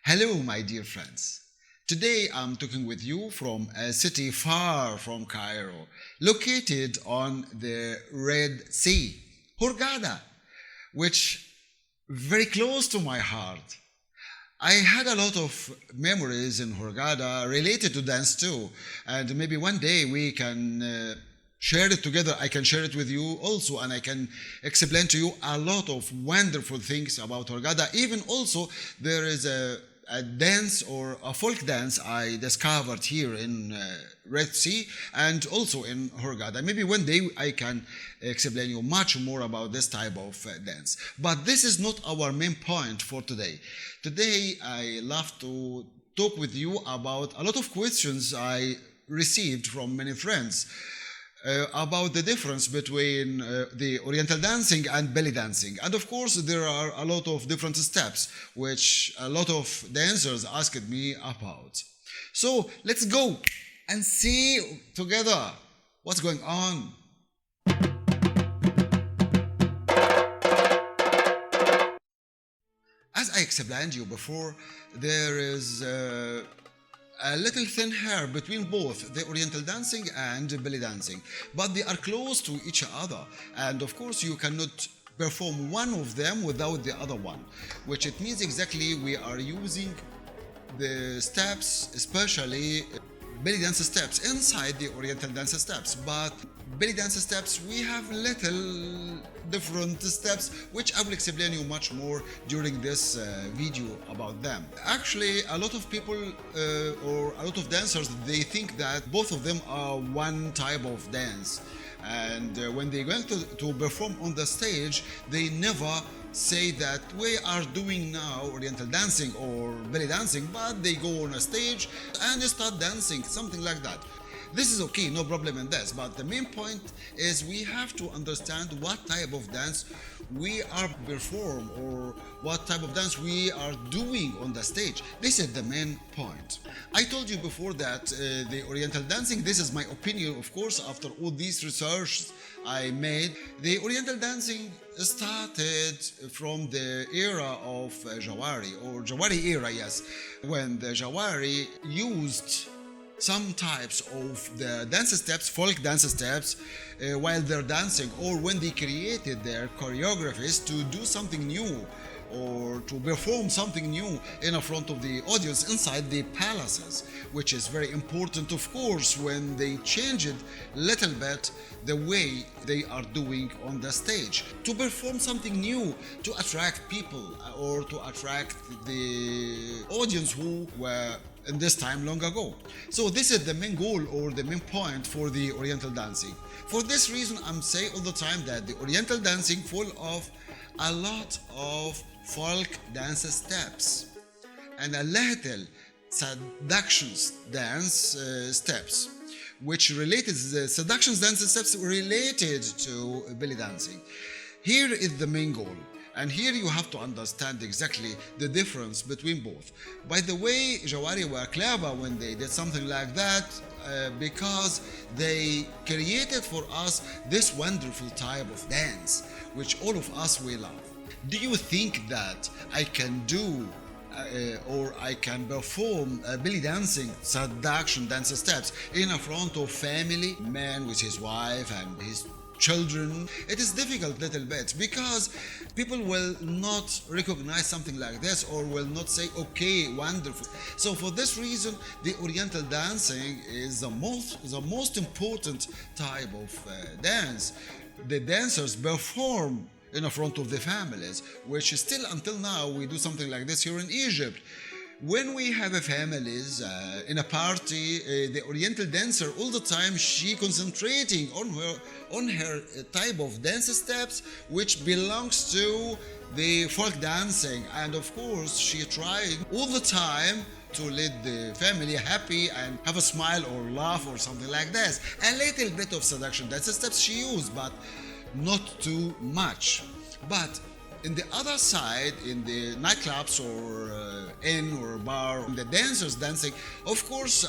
Hello, my dear friends. Today I'm talking with you from a city far from Cairo, located on the Red Sea, Hurghada, which very close to my heart. I had a lot of memories in Hurghada related to dance too, and maybe one day we can share it together. I can share it with you also, and I can explain to you a lot of wonderful things about Hurghada. Even also, there is a dance or a folk dance I discovered here in Red Sea and also in Hurghada. Maybe one day I can explain you much more about this type of dance. But this is not our main point for today. Today I love to talk with you about a lot of questions I received from many friends about the difference between the Oriental dancing and belly dancing. And of course, there are a lot of different steps which a lot of dancers asked me about. So let's go and see together what's going on. As I explained you before, there is a little thin hair between both the Oriental dancing and belly dancing, but they are close to each other, and of course you cannot perform one of them without the other one, which it means exactly we are using the steps, especially belly dance steps inside the Oriental dance steps, but belly dance steps we have little different steps which I will explain you much more during this video about them. Actually, a lot of people or a lot of dancers, they think that both of them are one type of dance, and when they're going to perform on the stage, they never say that we are doing now Oriental dancing or belly dancing, but they go on a stage and start dancing, something like that. This is okay, no problem in this, but the main point is we have to understand what type of dance we are perform or what type of dance we are doing on the stage. This is the main point. I told you before that the Oriental dancing, this is my opinion, of course, after all these research I made. The Oriental dancing started from the era of Jawari, or Jawari era, yes, when the Jawari used some types of the dance steps, folk dance steps, while they're dancing, or when they created their choreographies to do something new or to perform something new in front of the audience inside the palaces, which is very important, of course, when they change it little bit the way they are doing on the stage to perform something new to attract people or to attract the audience who were in this time long ago. So this is the main goal or the main point for the Oriental dancing. For this reason, I'm saying all the time that the Oriental dancing full of a lot of folk dance steps and a little seduction dance steps, which related the seduction dance steps related to belly dancing. Here is the main goal. And here you have to understand exactly the difference between both. By the way, Jawari were clever when they did something like that because they created for us this wonderful type of dance, which all of us we love. Do you think that I can do or I can perform belly dancing, seduction dance steps in front of family, man with his wife and his children? It is difficult little bit because people will not recognize something like this or will not say okay, wonderful. So for this reason, the Oriental dancing is the most important type of dance. The dancers perform in front of the families, which is still until now we do something like this here in Egypt. When we have a families in a party, the Oriental dancer all the time she concentrating on her type of dance steps, which belongs to the folk dancing, and of course she tried all the time to let the family happy and have a smile or laugh or something like this. A little bit of seduction dance steps she used, but not too much. But in the other side, in the nightclubs or inn or bar, the dancers dancing, of course,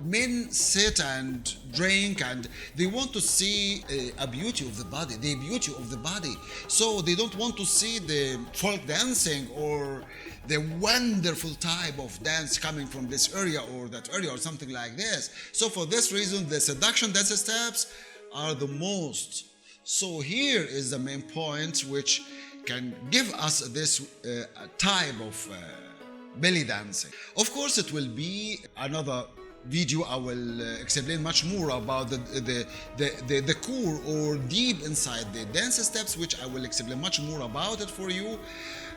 men sit and drink and they want to see a beauty of the body, the beauty of the body. So they don't want to see the folk dancing or the wonderful type of dance coming from this area or that area or something like this. So for this reason, the seduction dance steps are the most. So here is the main point which can give us this type of belly dancing. Of course, it will be another video. I will explain much more about the core or deep inside the dance steps, which I will explain much more about it for you,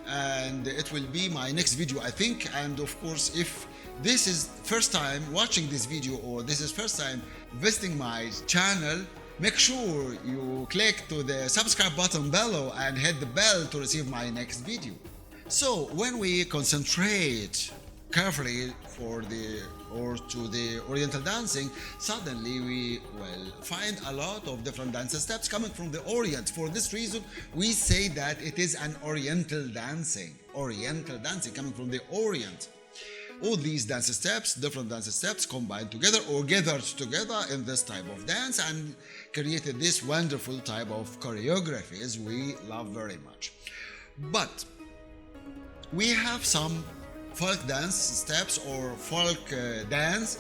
and it will be my next video, I think. And of course, if this is first time watching this video or this is first time visiting my channel, make sure you click to the subscribe button below and hit the bell to receive my next video. So when we concentrate carefully to the Oriental dancing, suddenly we will find a lot of different dance steps coming from the Orient. For this reason, we say that it is an Oriental dancing coming from the Orient. All these dance steps, different dance steps combined together or gathered together in this type of dance and created this wonderful type of choreographies we love very much. But we have some folk dance steps or folk dance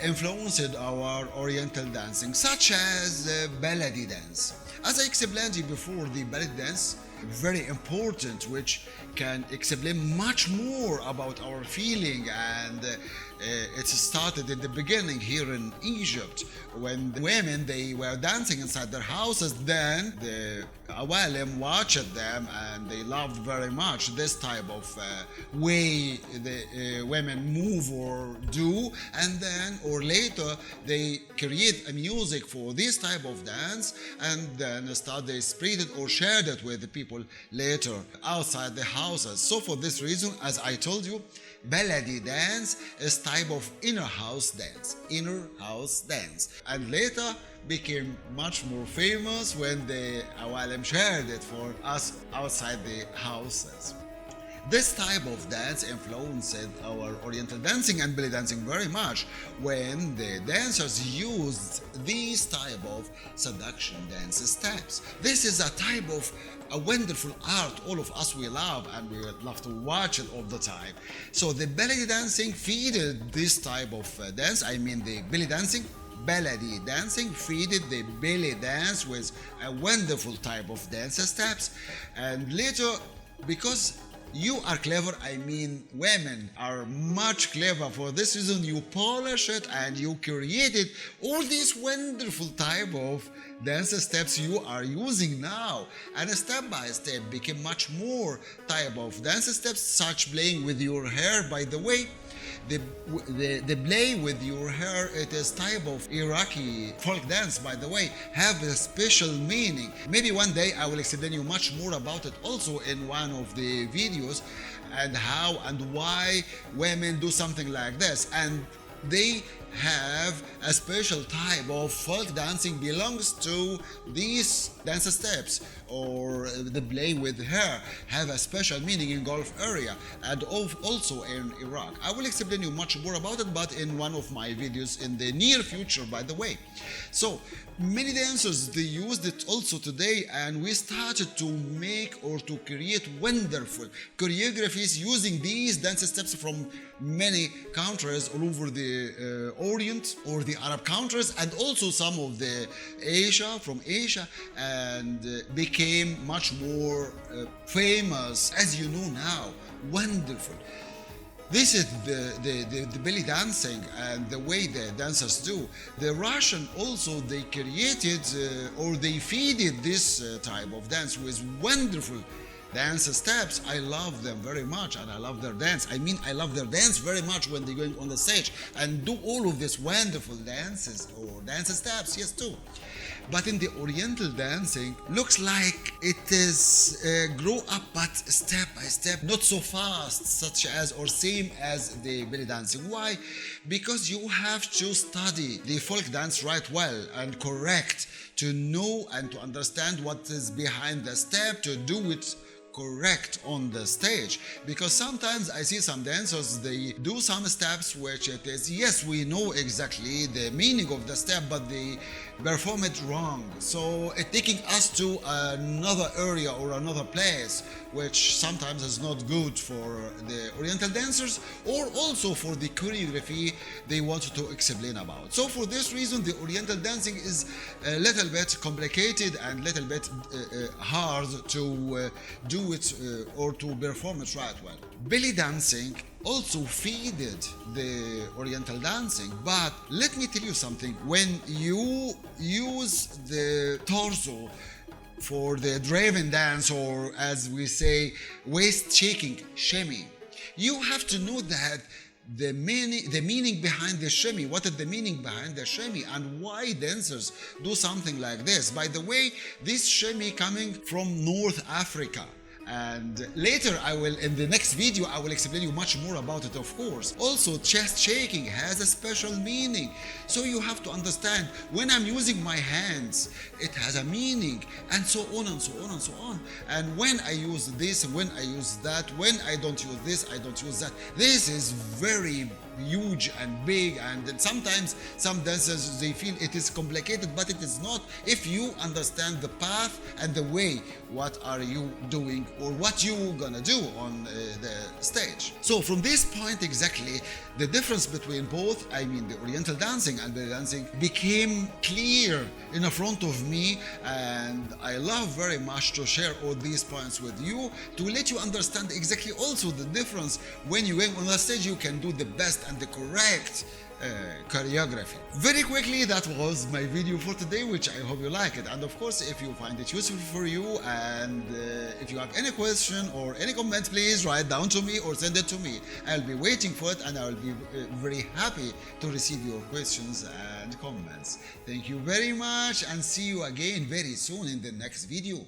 influenced our Oriental dancing, such as Baladi dance. As I explained to you before, the Baladi dance very important, which can explain much more about our feeling, and it started in the beginning here in Egypt when the women they were dancing inside their houses. Then the awalim watched them and they loved very much this type of way the women move or do, and then or later they create a music for this type of dance and then they spread it or shared it with the people later outside the houses. So for this reason, as I told you, Baladi dance is type of inner house dance, and later became much more famous when the awalim shared it for us outside the houses. This type of dance influenced our Oriental dancing and belly dancing very much when the dancers used these type of seduction dance steps. This is a type of a wonderful art all of us we love and we love to watch it all the time. So the belly dancing feeded this type of dance, I mean the belly dancing. Baladi dancing feeded the belly dance with a wonderful type of dance steps, and later, because you are clever, I mean women are much clever, for this reason you polish it and you created all these wonderful type of dance steps you are using now, and step by step became much more type of dance steps, such playing with your hair. By the way, the play with your hair, it is type of Iraqi folk dance, by the way, have a special meaning. Maybe one day I will explain you much more about it also in one of the videos, and how and why women do something like this. And they have a special type of folk dancing belongs to these dance steps, or the play with hair have a special meaning in Gulf area and also in Iraq. I will explain you much more about it, but in one of my videos in the near future, by the way. So many dancers, they used it also today, and we started to make or to create wonderful choreographies using these dance steps from many countries all over the Orient or the Arab countries, and also some of the Asia, from Asia, and became much more famous, as you know now. Wonderful. This is the belly dancing and the way the dancers do. The Russian also, they created or they feeded this type of dance with wonderful dance steps. I love them very much and I love their dance. I mean, I love their dance very much when they're going on the stage and do all of these wonderful dances or dance steps, yes too. But in the Oriental dancing, looks like it is grow up, but step by step, not so fast, such as or same as the belly dancing. Why? Because you have to study the folk dance right well and correct to know and to understand what is behind the step, to do it correct on the stage, because sometimes I see some dancers, they do some steps which it is, yes, we know exactly the meaning of the step, but they perform it wrong, so it taking us to another area or another place, which sometimes is not good for the Oriental dancers or also for the choreography they wanted to explain about. So for this reason, the Oriental dancing is a little bit complicated and little bit hard to do it or to perform it right well. Belly dancing also feeded the Oriental dancing, but let me tell you something. When you use the torso for the driven dance, or as we say, waist shaking, shimmy, you have to know that the meaning behind the shimmy, what is the meaning behind the shimmy, and why dancers do something like this. By the way, this shimmy coming from North Africa, and later I will, in the next video, I will explain you much more about it, of course. Also, chest shaking has a special meaning, so you have to understand, when I'm using my hands, it has a meaning, and so on and so on and so on. And when I use this, when I use that, when I don't use this, I don't use that. This is very huge and big, and sometimes some dancers, they feel it is complicated, but it is not, if you understand the path and the way what are you doing or what you gonna do on the stage. So from this point exactly, the difference between both, I mean the Oriental dancing and belly dancing, became clear in front of me, and I love very much to share all these points with you to let you understand exactly also the difference. When you go on the stage, you can do the best and the correct choreography. Very quickly, that was my video for today, which I hope you like it. And of course, if you find it useful for you, and if you have any question or any comment, please write down to me or send it to me. I'll be waiting for it, and I'll be very happy to receive your questions and comments. Thank you very much, and see you again very soon in the next video.